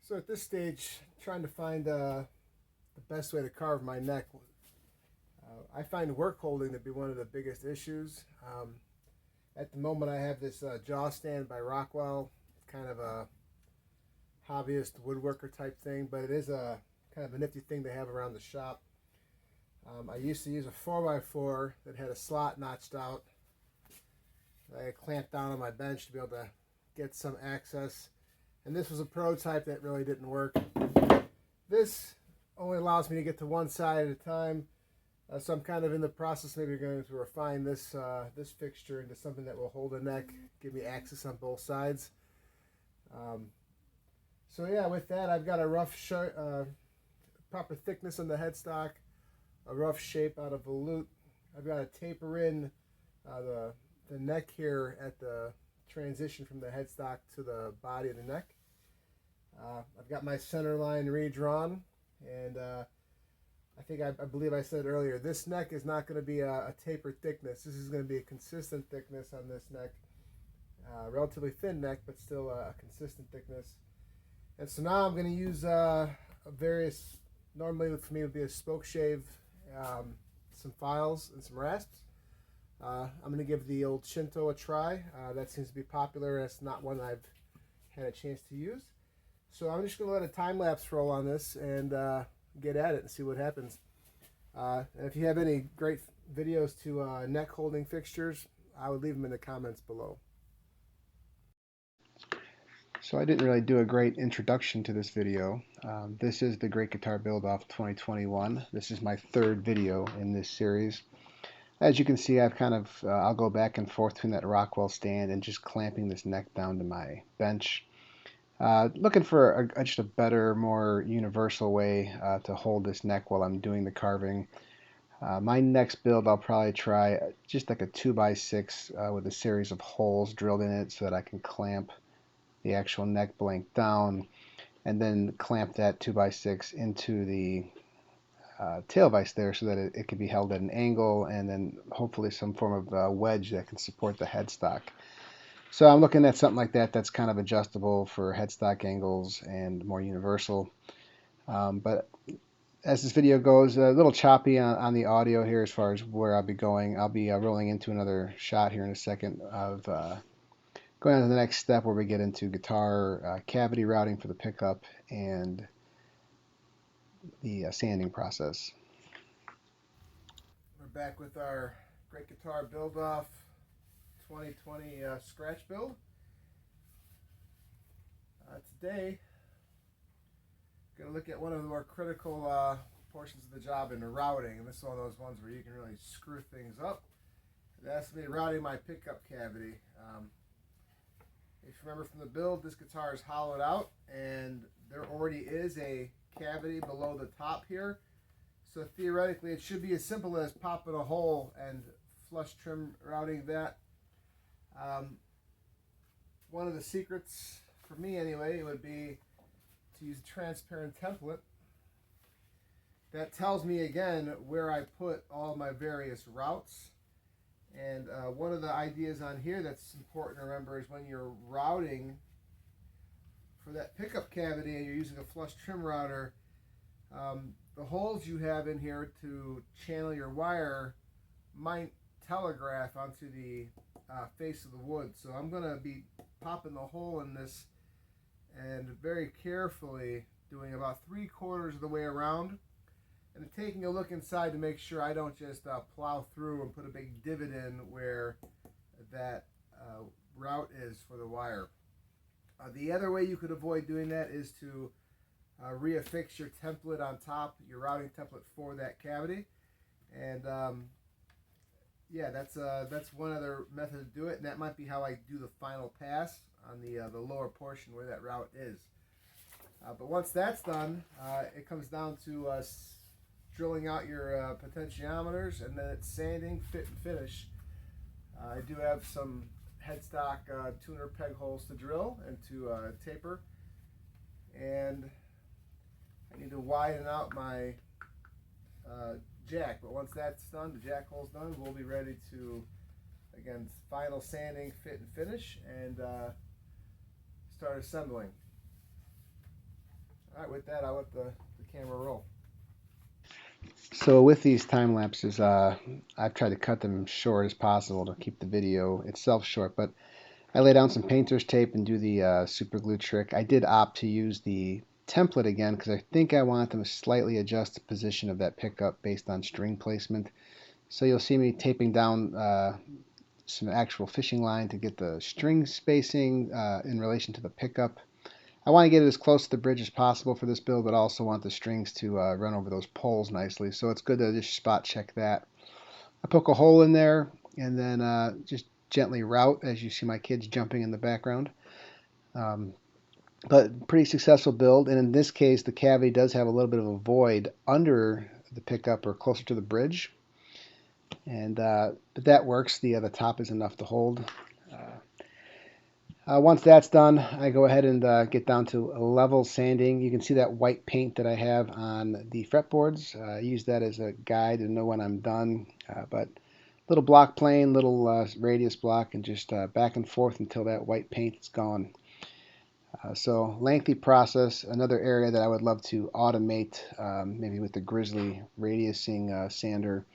So at this stage, trying to find the best way to carve my neck. I find work holding to be one of the biggest issues. At the moment, I have this jaw stand by Rockwell. It's kind of a hobbyist woodworker type thing, but it is a kind of a nifty thing to have around the shop. I used to use a 4x4 that had a slot notched out. I clamped down on my bench to be able to get some access. And this was a prototype that really didn't work. This only allows me to get to one side at a time. So I'm kind of in the process, maybe going to refine this this fixture into something that will hold the neck, give me access on both sides. So yeah, with that, I've got a rough, proper thickness on the headstock, a rough shape out of volute. I've got to taper in the neck here at the transition from the headstock to the body of the neck. I've got my center line redrawn, and I believe I said earlier, this neck is not going to be a tapered thickness. This is going to be a consistent thickness on this neck. Relatively thin neck, but still a consistent thickness. And so now I'm going to use various, normally for me it would be a spoke shave, some files, and some rasps. I'm going to give the old Shinto a try. That seems to be popular. It's not one I've had a chance to use. So I'm just going to let a time lapse roll on this and get at it and see what happens. And if you have any great videos to neck holding fixtures, I would leave them in the comments below. So I didn't really do a great introduction to this video. This is the Great Guitar Build Off 2021. This is my third video in this series. As you can see, I've kind of, I'll go back and forth between that Rockwell stand and just clamping this neck down to my bench. Looking for just a better, more universal way to hold this neck while I'm doing the carving. My next build, I'll probably try just like a 2x6 with a series of holes drilled in it so that I can clamp the actual neck blank down and then clamp that 2x6 into the tail vise there so that it can be held at an angle, and then hopefully some form of wedge that can support the headstock. So I'm looking at something like that that's kind of adjustable for headstock angles and more universal. But as this video goes, a little choppy on the audio here as far as where I'll be going. I'll be rolling into another shot here in a second of going on to the next step where we get into guitar cavity routing for the pickup and the sanding process. We're back with our Great Guitar Build Off 2020 scratch build. Today, going to look at one of the more critical portions of the job in the routing, and this is one of those ones where you can really screw things up. That's me routing my pickup cavity. If you remember from the build, this guitar is hollowed out, and there already is a cavity below the top here. So theoretically, it should be as simple as popping a hole and flush trim routing that. One of the secrets, for me anyway, would be to use a transparent template that tells me again where I put all my various routes. And one of the ideas on here that's important to remember is when you're routing for that pickup cavity and you're using a flush trim router, the holes you have in here to channel your wire might telegraph onto the face of the wood. So I'm going to be popping the hole in this and very carefully doing about 3/4 of the way around, and taking a look inside to make sure I don't just plow through and put a big divot in where that route is for the wire. The other way you could avoid doing that is to reaffix your template on top, your routing template for that cavity. And yeah, that's one other method to do it, and that might be how I do the final pass on the lower portion where that route is. But once that's done, it comes down to drilling out your potentiometers, and then it's sanding, fit, and finish. I do have some headstock tuner peg holes to drill and to taper, and I need to widen out my jack. But once that's done, the jack hole's done, we'll be ready to, again, final sanding, fit, and finish, and start assembling. Alright, with that, I'll let the camera roll. So with these time lapses, I've tried to cut them short as possible to keep the video itself short, but I lay down some painter's tape and do the super glue trick. I did opt to use the template again because I think I want them to slightly adjust the position of that pickup based on string placement. So you'll see me taping down some actual fishing line to get the string spacing in relation to the pickup. I want to get it as close to the bridge as possible for this build, but also want the strings to run over those poles nicely. So it's good to just spot check that. I poke a hole in there and then just gently route as you see my kids jumping in the background. But pretty successful build, and in this case the cavity does have a little bit of a void under the pickup or closer to the bridge, and but that works. The top is enough to hold. Once that's done, I go ahead and get down to level sanding. You can see that white paint that I have on the fretboards. I use that as a guide to know when I'm done. But little block plane, little radius block, and just back and forth until that white paint is gone. So lengthy process. Another area that I would love to automate, maybe with the Grizzly radiusing sander.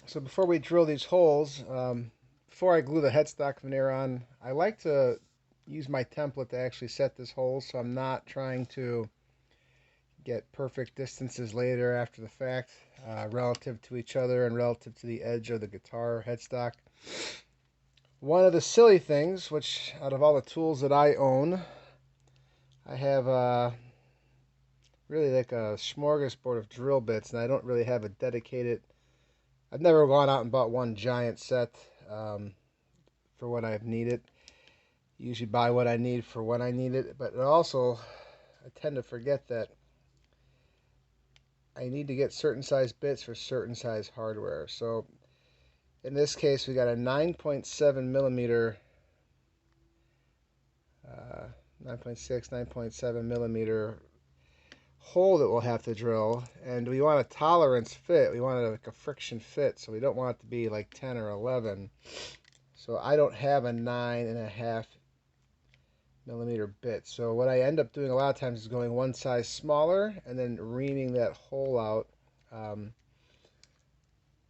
So before we drill these holes, before I glue the headstock veneer on, I like to use my template to actually set this hole, so I'm not trying to get perfect distances later after the fact, relative to each other and relative to the edge of the guitar headstock. One of the silly things, which out of all the tools that I own, I have really like a smorgasbord of drill bits, and I don't really have a dedicated. I've never gone out and bought one giant set for what I've needed. Usually buy what I need for when I need it, but also I tend to forget that I need to get certain size bits for certain size hardware. So in this case, we got a 9.7 millimeter, 9.6, 9.7 millimeter hole that we'll have to drill, and we want a tolerance fit. We want it like a friction fit, so we don't want it to be like 10 or 11. So I don't have a 9.5 millimeter bit. So what I end up doing a lot of times is going one size smaller and then reaming that hole out.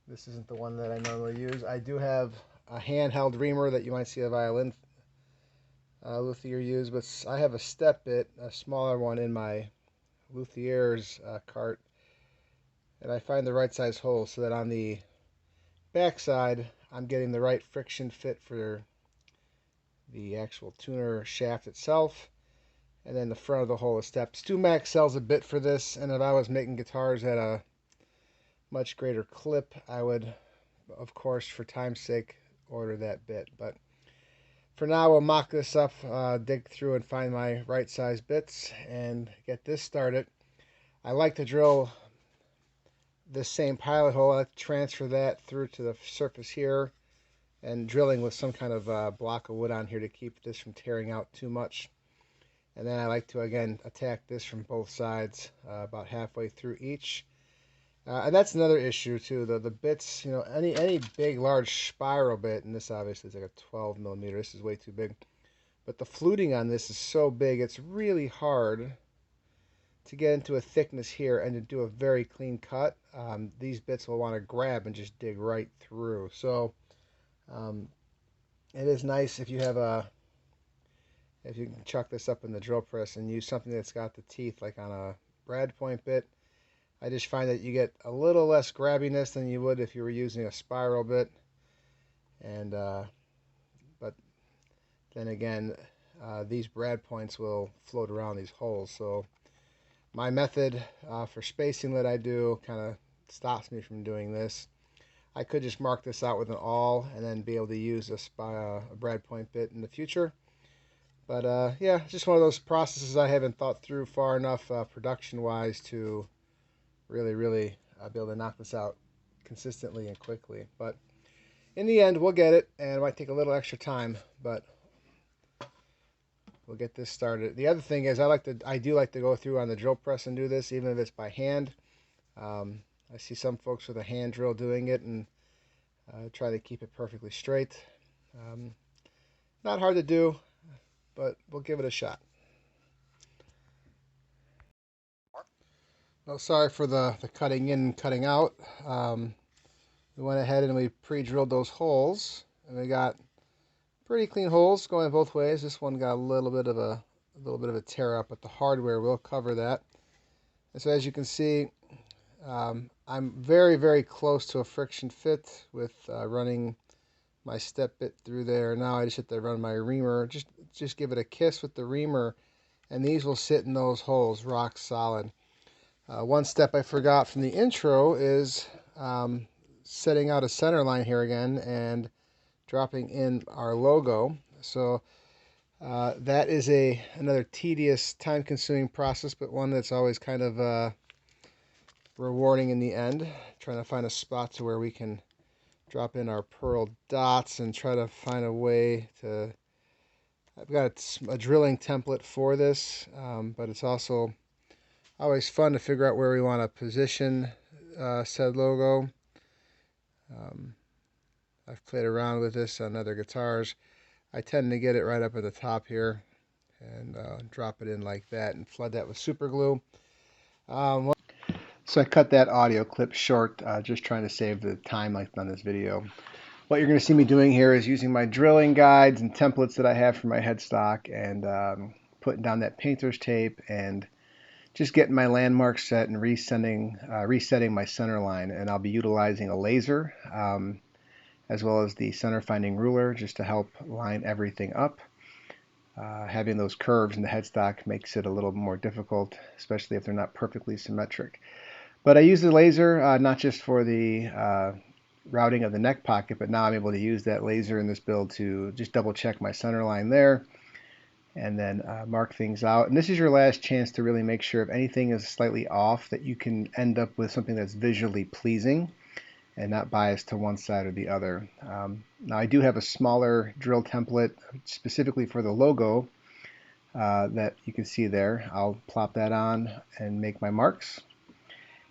This isn't the one that I normally use. I do have a handheld reamer that you might see a violin luthier use, but I have a step bit, a smaller one in my luthier's cart, and I find the right size hole so that on the back side I'm getting the right friction fit for the actual tuner shaft itself, and then the front of the hole is stepped. StewMax sells a bit for this, and if I was making guitars at a much greater clip, I would, of course, for time's sake, order that bit. But for now, we'll mock this up, dig through and find my right size bits, and get this started. I like to drill this same pilot hole. I like to transfer that through to the surface here, and drilling with some kind of block of wood on here to keep this from tearing out too much. And then I like to, again, attack this from both sides, about halfway through each. And that's another issue too. The bits, you know, any big large spiral bit, and this obviously is like a 12 millimeter. This is way too big. But the fluting on this is so big, it's really hard to get into a thickness here and to do a very clean cut. These bits will want to grab and just dig right through. So it is nice if you have if you can chuck this up in the drill press and use something that's got the teeth like on a brad point bit. I just find that you get a little less grabbiness than you would if you were using a spiral bit. And but then again, these brad points will float around these holes. So my method for spacing that I do kind of stops me from doing this. I could just mark this out with an awl and then be able to use a brad point bit in the future. But yeah, just one of those processes I haven't thought through far enough production-wise to really be able to knock this out consistently and quickly. But in the end, we'll get it, and it might take a little extra time, but we'll get this started. The other thing is I do like to go through on the drill press and do this, even if it's by hand. I see some folks with a hand drill doing it and try to keep it perfectly straight. Not hard to do, but we'll give it a shot. Oh, sorry for the cutting in and cutting out. We went ahead and we pre-drilled those holes, and we got pretty clean holes going both ways. This one got a little bit of a tear up, but the hardware will cover that. And so as you can see, I'm very close to a friction fit with running my step bit through there. Now I just have to run my reamer. Just give it a kiss with the reamer, and these will sit in those holes rock solid. One step I forgot from the intro is setting out a center line here again and dropping in our logo. So that is another tedious, time-consuming process, but one that's always kind of rewarding in the end. Trying to find a spot to where we can drop in our pearl dots and try to find a way to... I've got a drilling template for this, but it's also always fun to figure out where we want to position said logo. I've played around with this on other guitars. I tend to get it right up at the top here and drop it in like that and flood that with super glue. So I cut that audio clip short, just trying to save the time length on this video. What you're going to see me doing here is using my drilling guides and templates that I have for my headstock and putting down that painter's tape and just getting my landmark set and resetting my center line. And I'll be utilizing a laser as well as the center finding ruler just to help line everything up. Having those curves in the headstock makes it a little more difficult, especially if they're not perfectly symmetric. But I use the laser not just for the routing of the neck pocket, but now I'm able to use that laser in this build to just double check my center line there and then mark things out. And this is your last chance to really make sure if anything is slightly off that you can end up with something that's visually pleasing and not biased to one side or the other. Now I do have a smaller drill template specifically for the logo that you can see there. I'll plop that on and make my marks.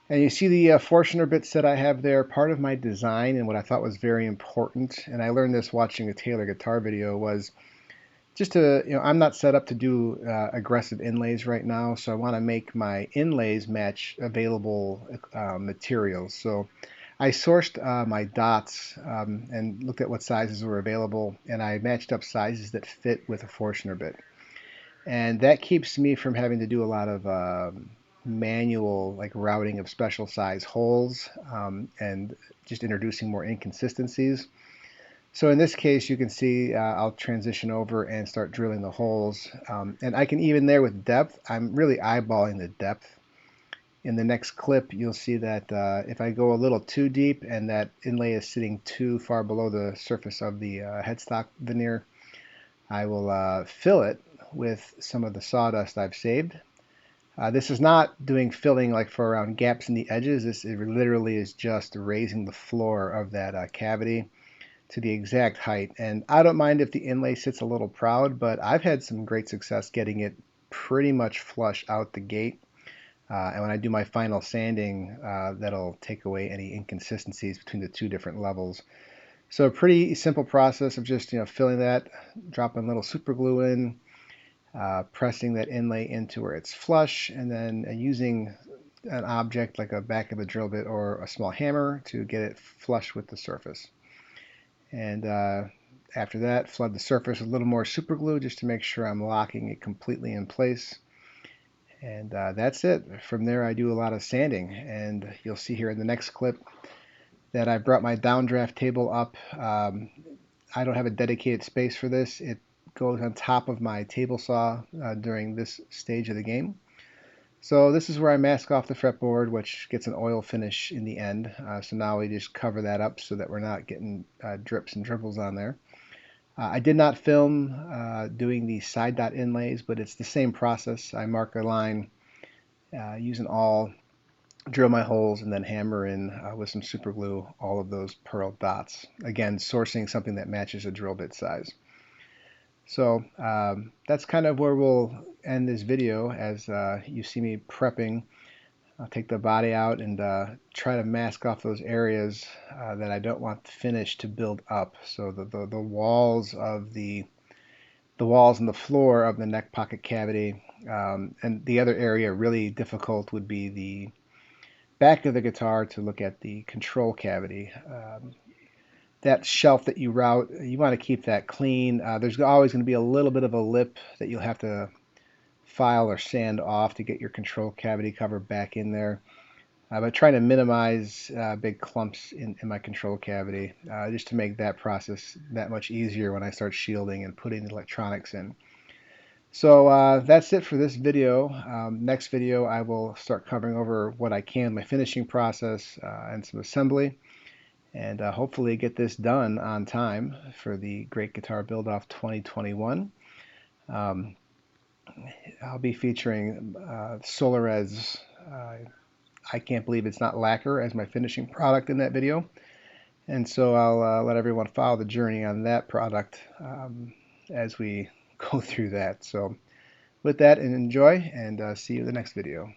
And you see the Fortuner bits that I have there, part of my design and what I thought was very important, and I learned this watching a Taylor guitar video, was just to, I'm not set up to do aggressive inlays right now, so I want to make my inlays match available materials. So I sourced my dots and looked at what sizes were available, and I matched up sizes that fit with a Fortuner bit. And that keeps me from having to do a lot of manual routing of special size holes and just introducing more inconsistencies. So in this case, you can see I'll transition over and start drilling the holes. And I can even there with depth, I'm really eyeballing the depth. In the next clip, you'll see that if I go a little too deep and that inlay is sitting too far below the surface of the headstock veneer, I will fill it with some of the sawdust I've saved. This is not doing filling like for around gaps in the edges. This literally is just raising the floor of that cavity to the exact height. And I don't mind if the inlay sits a little proud, but I've had some great success getting it pretty much flush out the gate. And when I do my final sanding, that'll take away any inconsistencies between the two different levels. So a pretty simple process of just filling that, dropping a little super glue in, pressing that inlay into where it's flush, and then using an object like a back of a drill bit or a small hammer to get it flush with the surface. And after that, flood the surface with a little more super glue just to make sure I'm locking it completely in place. And that's it. From there, I do a lot of sanding, and you'll see here in the next clip that I brought my downdraft table up. I don't have a dedicated space for this. It goes on top of my table saw during this stage of the game. So this is where I mask off the fretboard, which gets an oil finish in the end. So now we just cover that up so that we're not getting drips and dribbles on there. I did not film doing the side dot inlays, but it's the same process. I mark a line use an awl, drill my holes, and then hammer in with some super glue all of those pearl dots. Again, sourcing something that matches a drill bit size. So that's kind of where we'll end this video as you see me prepping. I'll take the body out and try to mask off those areas that I don't want finished to build up. So the walls of the walls and the floor of the neck pocket cavity, and the other area really difficult would be back of the guitar to look at the control cavity. That shelf that you route, you want to keep that clean. There's always going to be a little bit of a lip that you'll have to file or sand off to get your control cavity cover back in there. But trying to minimize big clumps in my control cavity just to make that process that much easier when I start shielding and putting the electronics in. So that's it for this video. Next video I will start covering over what I can, my finishing process and some assembly, and hopefully get this done on time for the Great Guitar Build-Off 2021. I'll be featuring Solarez. I can't believe it's not lacquer as my finishing product in that video. And so I'll let everyone follow the journey on that product as we go through that. So with that, and enjoy, and see you in the next video.